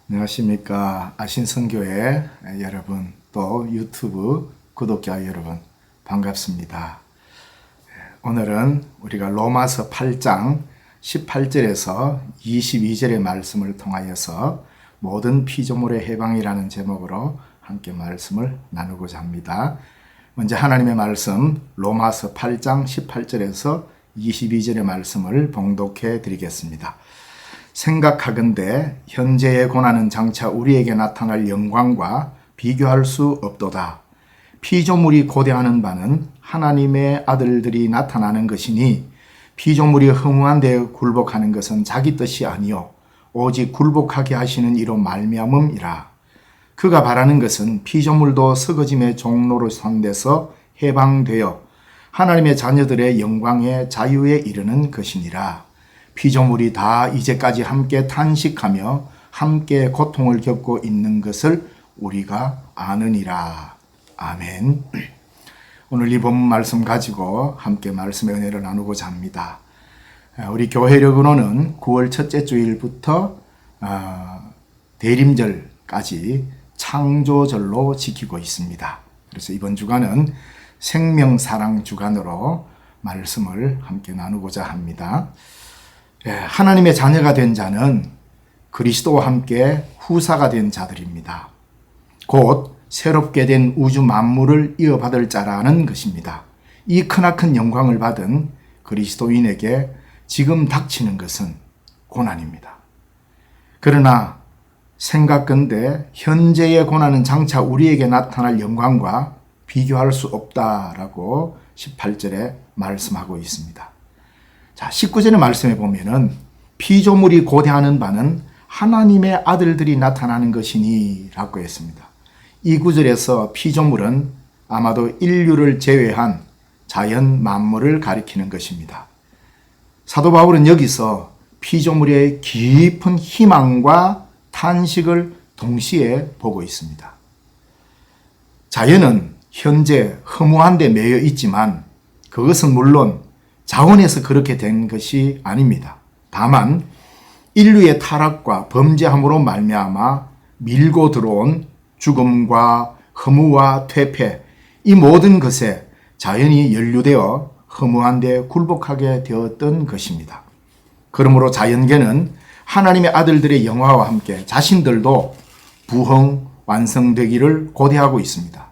안녕하십니까. 아신성교회 여러분, 또 유튜브 구독자 여러분, 반갑습니다. 오늘은 우리가 로마서 8장 18절에서 22절의 말씀을 통하여서 모든 피조물의 해방이라는 제목으로 함께 말씀을 나누고자 합니다. 먼저 하나님의 말씀 로마서 8장 18절에서 22절의 말씀을 봉독해 드리겠습니다. 생각하건대 현재의 고난은 장차 우리에게 나타날 영광과 비교할 수 없도다. 피조물이 고대하는 바는 하나님의 아들들이 나타나는 것이니 피조물이 허무한 데 굴복하는 것은 자기 뜻이 아니요 오직 굴복하게 하시는 이로 말미암음이라. 그가 바라는 것은 피조물도 썩어짐의 종로로 산데서 해방되어 하나님의 자녀들의 영광의 자유에 이르는 것이니라. 피조물이 다 이제까지 함께 탄식하며 함께 고통을 겪고 있는 것을 우리가 아느니라. 아멘. 오늘 이 본문 말씀 가지고 함께 말씀의 은혜를 나누고자 합니다. 우리 교회력으로는 9월 첫째 주일부터 대림절까지 창조절로 지키고 있습니다. 그래서 이번 주간은 생명사랑 주간으로 말씀을 함께 나누고자 합니다. 하나님의 자녀가 된 자는 그리스도와 함께 후사가 된 자들입니다. 곧 새롭게 된 우주 만물을 이어받을 자라는 것입니다. 이 크나큰 영광을 받은 그리스도인에게 지금 닥치는 것은 고난입니다. 그러나 생각건대 현재의 고난은 장차 우리에게 나타날 영광과 비교할 수 없다라고 18절에 말씀하고 있습니다. 자, 19절의 말씀에 보면은 피조물이 고대하는 바는 하나님의 아들들이 나타나는 것이니 라고 했습니다. 이 구절에서 피조물은 아마도 인류를 제외한 자연 만물을 가리키는 것입니다. 사도 바울은 여기서 피조물의 깊은 희망과 탄식을 동시에 보고 있습니다. 자연은 현재 허무한 데 매여 있지만 그것은 물론 자원에서 그렇게 된 것이 아닙니다. 다만 인류의 타락과 범죄함으로 말미암아 밀고 들어온 죽음과 허무와 퇴폐, 이 모든 것에 자연이 연루되어 허무한 데 굴복하게 되었던 것입니다. 그러므로 자연계는 하나님의 아들들의 영화와 함께 자신들도 부흥, 완성되기를 고대하고 있습니다.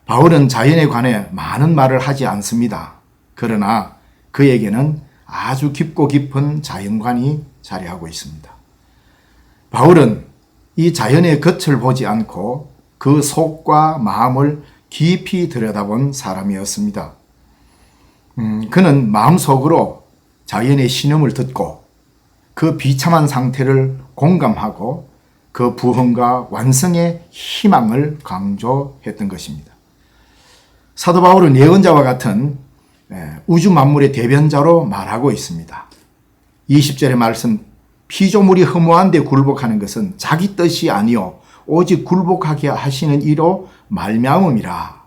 바울은 자연에 관해 많은 말을 하지 않습니다. 그러나 그에게는 아주 깊고 깊은 자연관이 자리하고 있습니다. 바울은 이 자연의 겉을 보지 않고 그 속과 마음을 깊이 들여다본 사람이었습니다. 그는 마음속으로 자연의 신음을 듣고 그 비참한 상태를 공감하고 그 부흥과 완성의 희망을 강조했던 것입니다. 사도 바울은 예언자와 같은 우주 만물의 대변자로 말하고 있습니다. 20절의 말씀, 피조물이 허무한 데 굴복하는 것은 자기 뜻이 아니요 오직 굴복하게 하시는 이로 말미암음이라.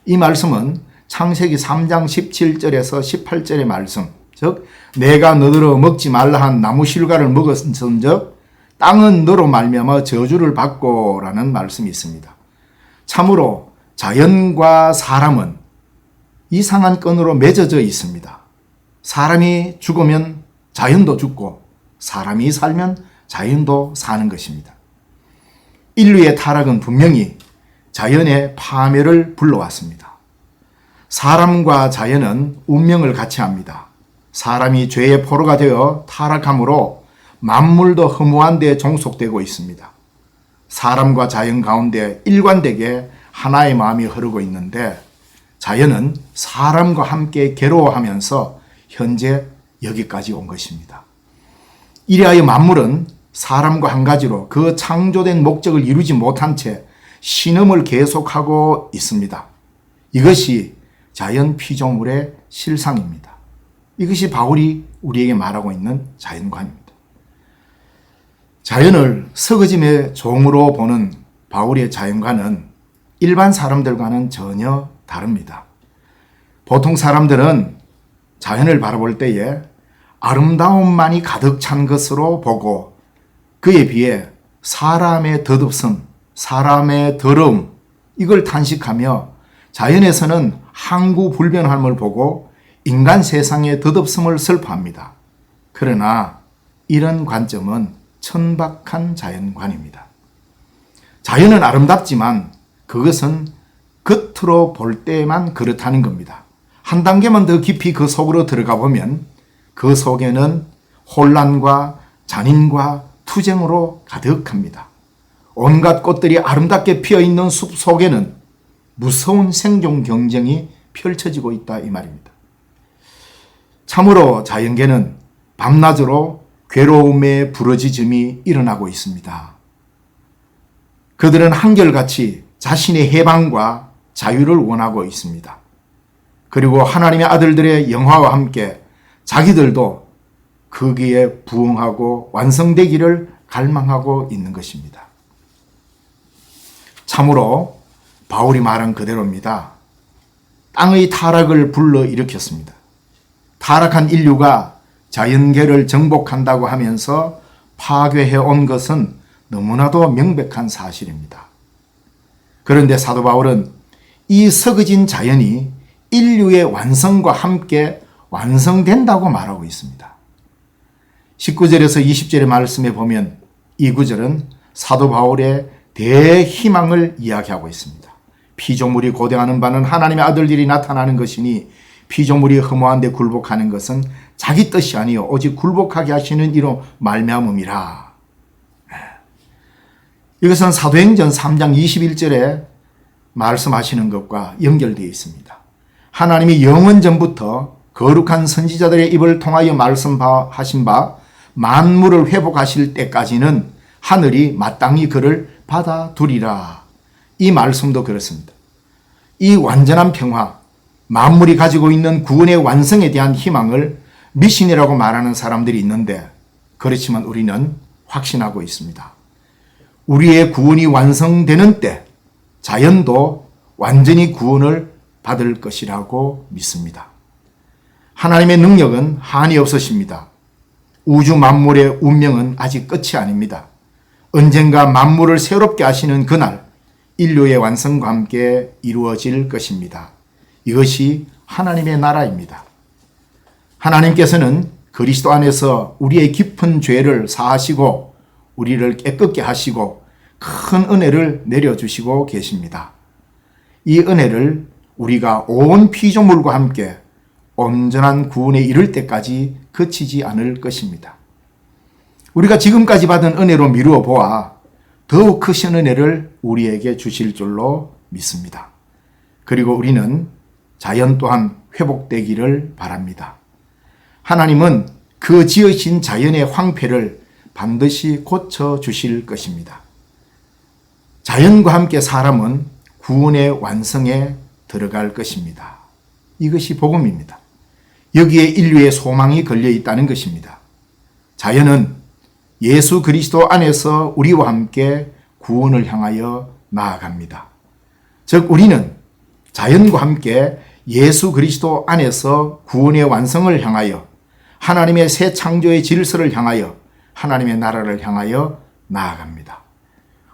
이 말씀은 창세기 3장 17절에서 18절의 말씀, 즉 내가 너더러 먹지 말라 한 나무 실과를 먹었은즉 땅은 너로 말미암아 저주를 받고라는 말씀이 있습니다. 참으로 자연과 사람은 이상한 끈으로 맺어져 있습니다. 사람이 죽으면 자연도 죽고 사람이 살면 자연도 사는 것입니다. 인류의 타락은 분명히 자연의 파멸을 불러왔습니다. 사람과 자연은 운명을 같이 합니다. 사람이 죄의 포로가 되어 타락함으로 만물도 허무한 데 종속되고 있습니다. 사람과 자연 가운데 일관되게 하나의 마음이 흐르고 있는데 자연은 사람과 함께 괴로워하면서 현재 여기까지 온 것입니다. 이리하여 만물은 사람과 한 가지로 그 창조된 목적을 이루지 못한 채 신음을 계속하고 있습니다. 이것이 자연 피조물의 실상입니다. 이것이 바울이 우리에게 말하고 있는 자연관입니다. 자연을 서거짐의 종으로 보는 바울의 자연과는 일반 사람들과는 전혀 다릅니다. 보통 사람들은 자연을 바라볼 때에 아름다움만이 가득 찬 것으로 보고 그에 비해 사람의 덧없음, 사람의 더러움 이걸 탄식하며 자연에서는 항구불변함을 보고 인간 세상의 덧없음을 슬퍼합니다. 그러나 이런 관점은 천박한 자연관입니다. 자연은 아름답지만 그것은 겉으로 볼 때만 그렇다는 겁니다. 한 단계만 더 깊이 그 속으로 들어가 보면 그 속에는 혼란과 잔인과 투쟁으로 가득합니다. 온갖 꽃들이 아름답게 피어있는 숲 속에는 무서운 생존 경쟁이 펼쳐지고 있다 이 말입니다. 참으로 자연계는 밤낮으로 괴로움의 부르짖음이 일어나고 있습니다. 그들은 한결같이 자신의 해방과 자유를 원하고 있습니다. 그리고 하나님의 아들들의 영화와 함께 자기들도 거기에 부응하고 완성되기를 갈망하고 있는 것입니다. 참으로 바울이 말한 그대로입니다. 땅의 타락을 불러일으켰습니다. 타락한 인류가 자연계를 정복한다고 하면서 파괴해 온 것은 너무나도 명백한 사실입니다. 그런데 사도 바울은 이 서거진 자연이 인류의 완성과 함께 완성된다고 말하고 있습니다. 19절에서 20절의 말씀에 보면 이 구절은 사도 바울의 대희망을 이야기하고 있습니다. 피조물이 고대하는 바는 하나님의 아들들이 나타나는 것이니 피조물이 허무한 데 굴복하는 것은 자기 뜻이 아니요 오직 굴복하게 하시는 이로 말미암음이라. 이것은 사도행전 3장 21절에 말씀하시는 것과 연결되어 있습니다. 하나님이 영원전부터 거룩한 선지자들의 입을 통하여 말씀하신 바 만물을 회복하실 때까지는 하늘이 마땅히 그를 받아두리라. 이 말씀도 그렇습니다. 이 완전한 평화, 만물이 가지고 있는 구원의 완성에 대한 희망을 미신이라고 말하는 사람들이 있는데 그렇지만 우리는 확신하고 있습니다. 우리의 구원이 완성되는 때 자연도 완전히 구원을 받을 것이라고 믿습니다. 하나님의 능력은 한이 없으십니다. 우주 만물의 운명은 아직 끝이 아닙니다. 언젠가 만물을 새롭게 하시는 그날 인류의 완성과 함께 이루어질 것입니다. 이것이 하나님의 나라입니다. 하나님께서는 그리스도 안에서 우리의 깊은 죄를 사하시고 우리를 깨끗게 하시고 큰 은혜를 내려주시고 계십니다. 이 은혜를 우리가 온 피조물과 함께 온전한 구원에 이를 때까지 그치지 않을 것입니다. 우리가 지금까지 받은 은혜로 미루어 보아 더욱 크신 은혜를 우리에게 주실 줄로 믿습니다. 그리고 우리는 자연 또한 회복되기를 바랍니다. 하나님은 그 지으신 자연의 황폐를 반드시 고쳐주실 것입니다. 자연과 함께 사람은 구원의 완성에 들어갈 것입니다. 이것이 복음입니다. 여기에 인류의 소망이 걸려 있다는 것입니다. 자연은 예수 그리스도 안에서 우리와 함께 구원을 향하여 나아갑니다. 즉 우리는 자연과 함께 예수 그리스도 안에서 구원의 완성을 향하여 하나님의 새 창조의 질서를 향하여 하나님의 나라를 향하여 나아갑니다.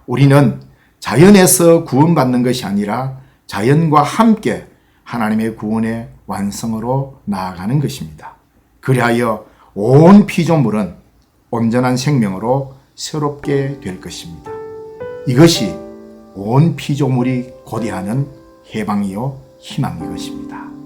우리는 자연에서 구원받는 것이 아니라 자연과 함께 하나님의 구원의 완성으로 나아가는 것입니다. 그리하여 온 피조물은 온전한 생명으로 새롭게 될 것입니다. 이것이 온 피조물이 고대하는 해방이요 희망인 것입니다.